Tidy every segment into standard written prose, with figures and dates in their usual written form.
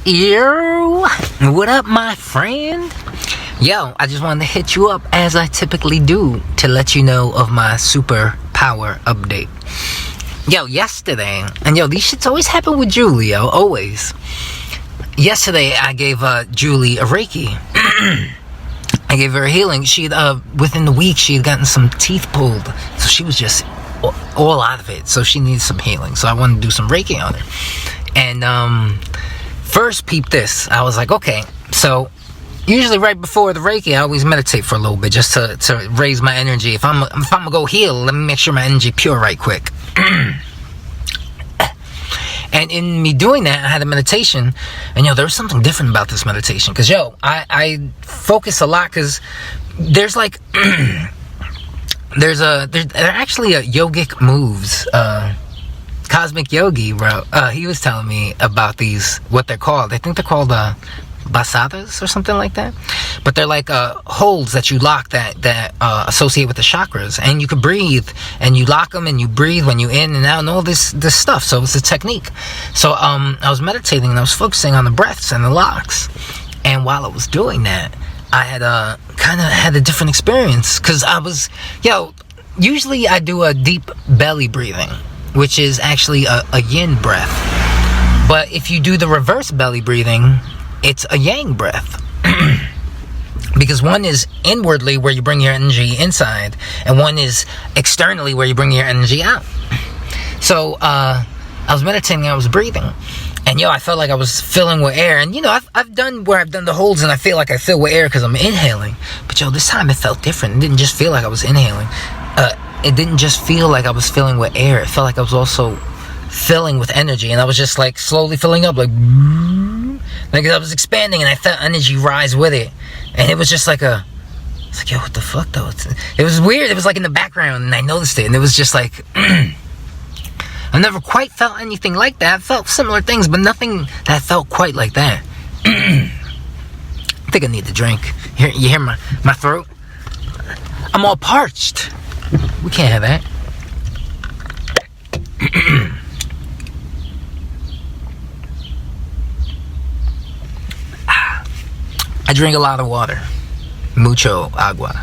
Yo, what up, my friend? Yo, I just wanted to hit you up as I typically do to let you know of my superpower update. Yo, yesterday, and yo, these shits always happen with Julie, yo, always. Yesterday, I gave Julie a Reiki. I gave her a healing. Within the week, she had gotten some teeth pulled, so she was just all out of it. So she needed some healing. So I wanted to do some Reiki on her. And first, peep this. I was like, okay, so usually right before the Reiki, I always meditate for a little bit just to raise my energy. If I'm gonna go heal, let me make sure my energy pure right quick. And in me doing that, I had a meditation, and there was something different about this meditation, because I focus a lot, because there's like there are actually yogic moves. Cosmic Yogi, bro, he was telling me about these, what they're called. I think they're called basadas or something like that, but they're like holds that you lock that associate with the chakras, and you can breathe, and you lock them, and you breathe when you in and out, and all this stuff. So it's a technique. So I was meditating, and I was focusing on the breaths and the locks, and while I was doing that, I had kind of had a different experience, because I was usually I do a deep belly breathing, which is actually a yin breath, but if you do the reverse belly breathing, it's a yang breath. Because one is inwardly, where you bring your energy inside, and one is externally, where you bring your energy out. So I was meditating, I was breathing, and I felt like I was filling with air. And I've done the holds, and I feel like I fill with air because I'm inhaling. But this time it felt different. It didn't just feel like I was inhaling. It didn't just feel like I was filling with air. It felt like I was also filling with energy, and I was just like slowly filling up, like I was expanding, and I felt energy rise with it. And it was just like it's like, yo, what the fuck though? It was weird. It was like in the background, and I noticed it, and it was just like I never quite felt anything like that. I felt similar things, but nothing that felt quite like that. I think I need to drink. You hear my throat? I'm all parched. We can't have that. I drink a lot of water. Mucho agua.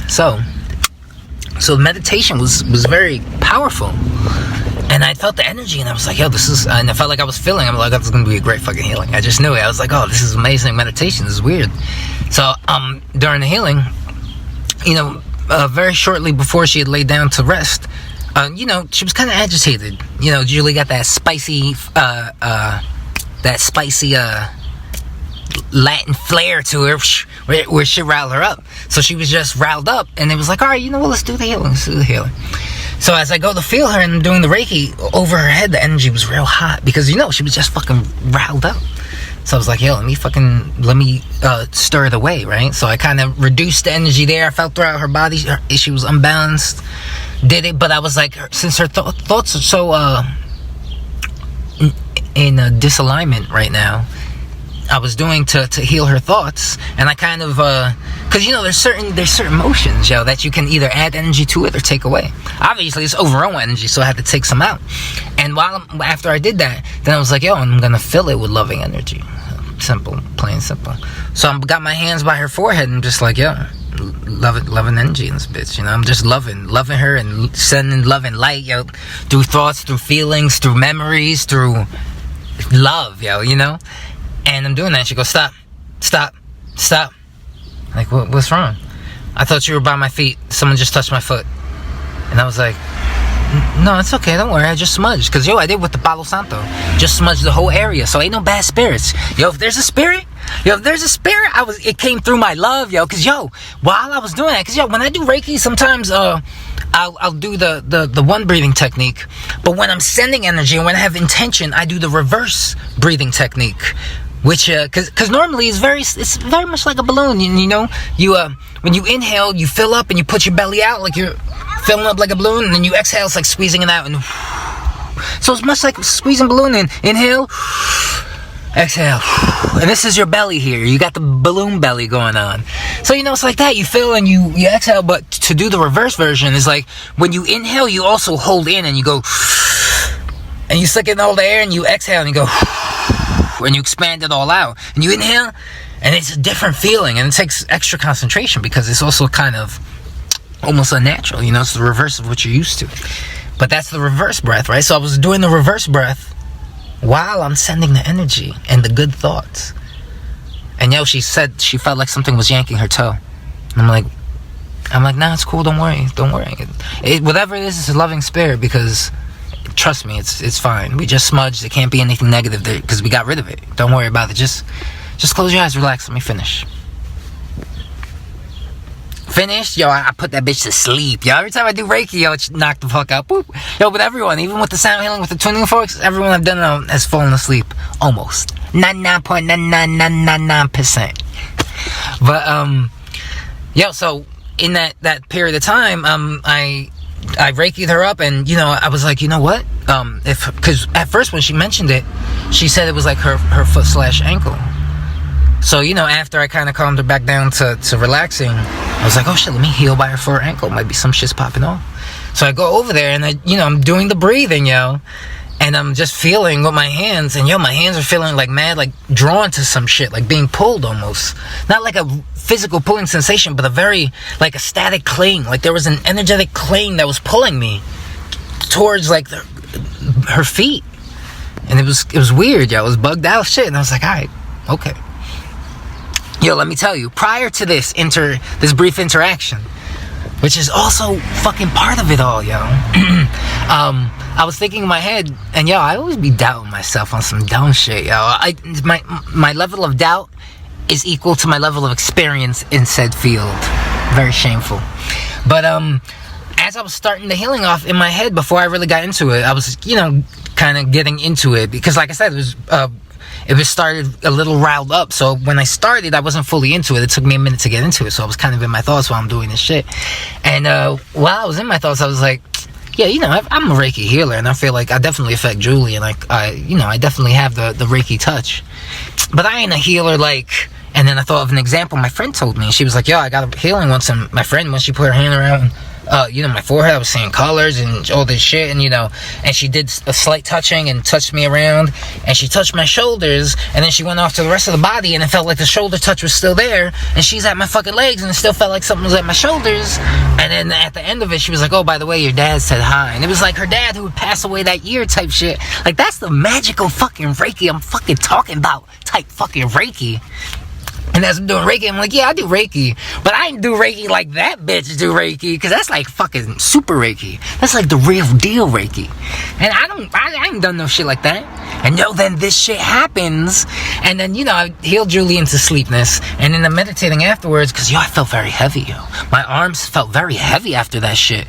So the meditation was very powerful. And I felt the energy, and I was like, and I felt like I was feeling, I'm like, this is going to be a great fucking healing. I just knew it. I was like, oh, this is amazing meditation. This is weird. So, during the healing, very shortly before she had laid down to rest, she was kind of agitated. Julie got that spicy Latin flair to her, where she riled her up. So she was just riled up, and it was like, all right, let's do the healing. So as I go to feel her and doing the Reiki over her head, the energy was real hot, because she was just fucking riled up. So I was like, let me stir the way, right? So I kind of reduced the energy there. I felt throughout her body, she was unbalanced. Did it, but I was like, since her thoughts are so in disalignment right now, I was doing to heal her thoughts, and I kind of because there's certain motions that you can either add energy to it or take away. Obviously it's overall energy, so I had to take some out. And after I did that, then I was like, I'm gonna fill it with loving energy. Simple, plain simple. So I got my hands by her forehead and just like, loving energy in this bitch. I'm just loving her and sending love and light, through thoughts, through feelings, through memories, through love, And I'm doing that, and she goes, stop. Like, what's wrong? I thought you were by my feet. Someone just touched my foot. And I was like, no, it's okay, don't worry, I just smudged. Because, I did with the Palo Santo. Just smudged the whole area, so ain't no bad spirits. If there's a spirit, it came through my love, because, while I was doing that, because, when I do Reiki, sometimes, I'll do the one breathing technique, but when I'm sending energy and when I have intention, I do the reverse breathing technique, which because normally it's very much like a balloon. When you inhale, you fill up and you put your belly out like you're filling up like a balloon, and then you exhale, it's like squeezing it out, and so it's much like squeezing a balloon. And inhale, exhale, and this is your belly here. You got the balloon belly going on. So it's like that. You fill and you exhale, but to do the reverse version is like when you inhale, you also hold in and you go and you suck in all the air, and you exhale, and you go, and you expand it all out, and you inhale, and it's a different feeling, and it takes extra concentration because it's also kind of almost unnatural, you know. It's the reverse of what you're used to. But that's the reverse breath, right? So I was doing the reverse breath while I'm sending the energy and the good thoughts. And yo, she said she felt like something was yanking her toe. And I'm like, nah, it's cool, don't worry. Whatever it is, it's a loving spirit, because trust me, it's fine. We just smudged. There can't be anything negative there because we got rid of it. Don't worry about it. Just close your eyes, relax, let me finish. Finished, yo, I put that bitch to sleep, yo. Every time I do Reiki, yo, it knock the fuck out. Boop. Yo, but everyone, even with the sound healing, with the tuning forks, everyone I've done it has fallen asleep. Almost. 99.9999%. But, yo, so in that period of time, I Reiki'd her up, and, you know, I was like, you know what? Because at first when she mentioned it, she said it was like her foot/ankle. So, you know, after I kind of calmed her back down to relaxing, I was like, oh shit, let me heal by her foot ankle. Might be some shit's popping off. So I go over there, and I'm doing the breathing, yo. And I'm just feeling with my hands, and yo, my hands are feeling like mad, like drawn to some shit, like being pulled almost. Not like a physical pulling sensation, but a very, like a static cling. Like there was an energetic cling that was pulling me towards like her feet. And it was weird, yo. It was bugged out shit. And I was like, alright, okay. Yo, let me tell you, prior to this brief interaction, which is also fucking part of it all, yo. I was thinking in my head, and yo, I always be doubting myself on some dumb shit, yo. My level of doubt is equal to my level of experience in said field. Very shameful. But as I was starting the healing off in my head, before I really got into it, I was, you know, kind of getting into it, because like I said, it was started a little riled up. So when I started, I wasn't fully into it. It took me a minute to get into it. So I was kind of in my thoughts while I'm doing this shit. And while I was in my thoughts, I was like, yeah, you know, I'm a Reiki healer, and I feel like I definitely affect Julie, and I definitely have the Reiki touch. But I ain't a healer, like. And then I thought of an example my friend told me. She was like, yo, I got a healing once, and my friend, when she put her hand around my forehead, I was seeing colors and all this shit, and, you know, and she did a slight touching and touched me around, and she touched my shoulders, and then she went off to the rest of the body, and it felt like the shoulder touch was still there, and she's at my fucking legs, and it still felt like something was at my shoulders. And then at the end of it, she was like, oh, by the way, your dad said hi. And it was like her dad, who would pass away that year type shit. Like, that's the magical fucking Reiki I'm fucking talking about type fucking Reiki. And as I'm doing Reiki, I'm like, yeah, I do Reiki. But I didn't do Reiki like that bitch do Reiki. Because that's like fucking super Reiki. That's like the real deal Reiki. And I ain't done no shit like that. And yo, then this shit happens. And then, you know, I healed Julie into sleepness. And then I'm meditating afterwards. Because, yo, I felt very heavy, yo. My arms felt very heavy after that shit.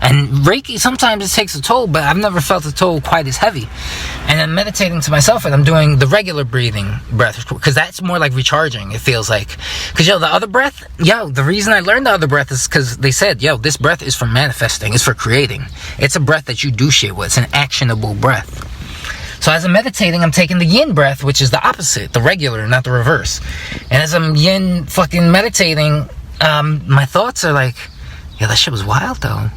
And Reiki, sometimes it takes a toll, but I've never felt a toll quite as heavy. And I'm meditating to myself, and I'm doing the regular breathing breath, because that's more like recharging, it feels like. Because, yo, the other breath, yo, the reason I learned the other breath is because they said, yo, this breath is for manifesting, it's for creating. It's a breath that you do shit with. It's an actionable breath. So as I'm meditating, I'm taking the yin breath, which is the opposite, the regular, not the reverse. And as I'm yin fucking meditating, my thoughts are like, yeah, that shit was wild, though.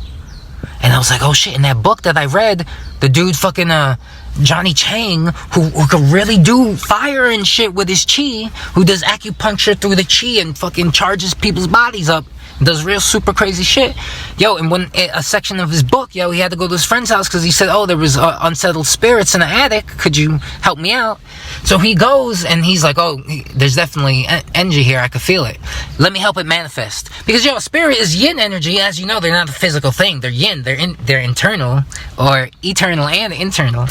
And I was like, oh shit, in that book that I read, the dude fucking, Johnny Chang, who could really do fire and shit with his chi, who does acupuncture through the chi and fucking charges people's bodies up, does real super crazy shit. Yo, and when a section of his book, yo, he had to go to his friend's house because he said, oh, there was unsettled spirits in the attic. Could you help me out? So he goes, and he's like, oh, there's definitely energy here. I could feel it. Let me help it manifest. Because, yo, spirit is yin energy. As you know, they're not a physical thing. They're yin. They're internal, or eternal and internal.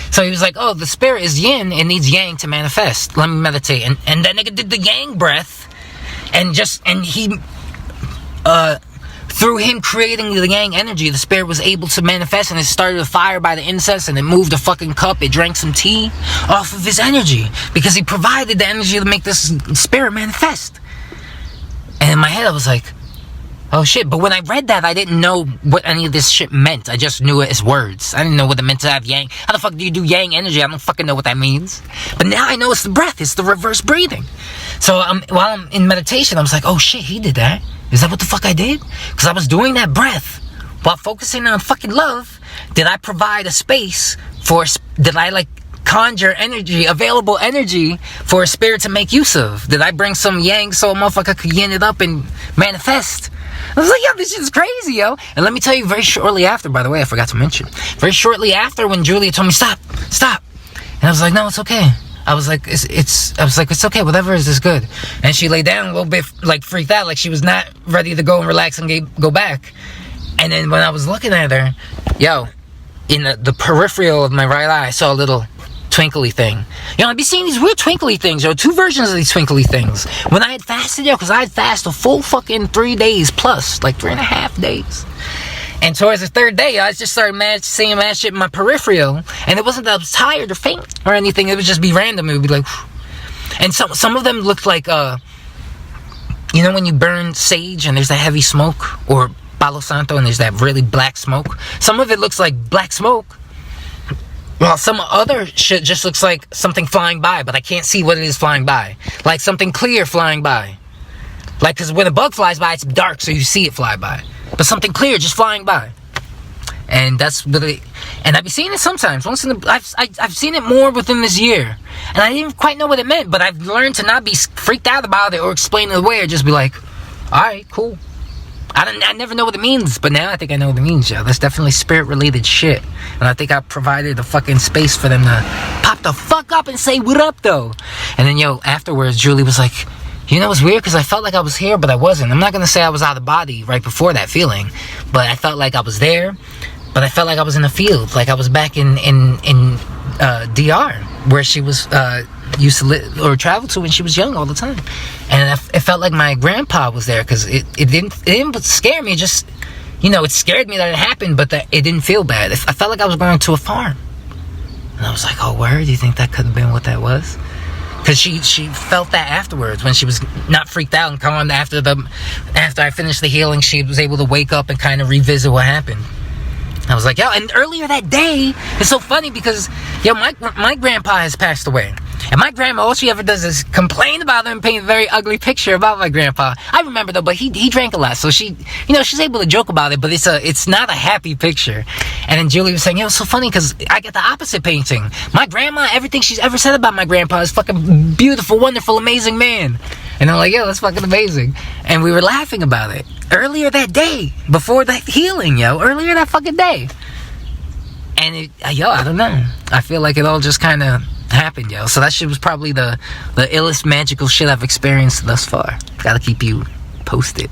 So he was like, oh, the spirit is yin. It needs yang to manifest. Let me meditate. And that nigga did the yang breath. And he... through him creating the yang energy, the spirit was able to manifest, and it started a fire by the incense, and it moved a fucking cup, it drank some tea off of his energy, because he provided the energy to make this spirit manifest. And in my head I was like, oh shit. But when I read that, I didn't know what any of this shit meant. I just knew it as words. I didn't know what it meant to have yang. How the fuck do you do yang energy? I don't fucking know what that means. But now I know it's the breath. It's the reverse breathing. So while I'm in meditation, I was like, oh shit, he did that. Is that what the fuck I did? Because I was doing that breath while focusing on fucking love. Did I provide a space did I like conjure energy, available energy for a spirit to make use of? Did I bring some yang so a motherfucker could yin it up and manifest? I was like, yo, this shit's crazy, yo. And let me tell you, very shortly after, by the way, I forgot to mention, very shortly after, when Julia told me, stop, and I was like, no, it's okay. I was like, it's okay, whatever is good. And she laid down a little bit, like, freaked out, like she was not ready to go and relax and go back. And then when I was looking at her, yo, in the peripheral of my right eye, I saw a little twinkly thing. You know, I'd be seeing these weird twinkly things, yo. 2 versions of these twinkly things. When I had fasted, yo, because I had fasted a full fucking 3 days plus, like 3.5 days. And towards the 3rd day, I just started seeing mad shit in my peripheral. And it wasn't that I was tired or faint or anything. It would just be random. It would be like, whew. And some of them looked like, you know, when you burn sage and there's that heavy smoke, or Palo Santo and there's that really black smoke. Some of it looks like black smoke. Well, some other shit just looks like something flying by, but I can't see what it is flying by. Like something clear flying by. Like, because when a bug flies by, it's dark, so you see it fly by. But something clear just flying by. And that's really... And I've been seeing it sometimes. I've seen it more within this year. And I didn't quite know what it meant, but I've learned to not be freaked out about it or explain it away, or just be like, alright, cool. I never know what it means, but now I think I know what it means, yo. That's definitely spirit-related shit. And I think I provided a fucking space for them to pop the fuck up and say, what up, though? And then, yo, afterwards, Julie was like, you know, it's weird, because I felt like I was here, but I wasn't. I'm not going to say I was out of body right before that feeling, but I felt like I was there, but I felt like I was in the field, like I was back in DR, where she was used to live or travel to when she was young all the time. And it felt like my grandpa was there, because it didn't scare me. It just, you know, it scared me that it happened, but that it didn't feel bad. I felt like I was going to a farm. And I was like, oh, word? Do you think that could have been what that was? Because she felt that afterwards, when she was not freaked out and calm. After I finished the healing, she was able to wake up and kind of revisit what happened. I was like, yo, and earlier that day, it's so funny because, yo, my grandpa has passed away. And my grandma, all she ever does is complain about him and paint a very ugly picture about my grandpa. I remember though, but he drank a lot, so she, you know, she's able to joke about it, but it's not a happy picture. And then Julie was saying, yo, it's so funny because I get the opposite painting. My grandma, everything she's ever said about my grandpa is fucking beautiful, wonderful, amazing man. And I'm like, yo, that's fucking amazing. And we were laughing about it earlier that day, before that healing, yo, earlier that fucking day. And yo, I don't know. I feel like it all just kind of happened, yo. So that shit was probably the illest magical shit I've experienced thus far. Gotta keep you posted.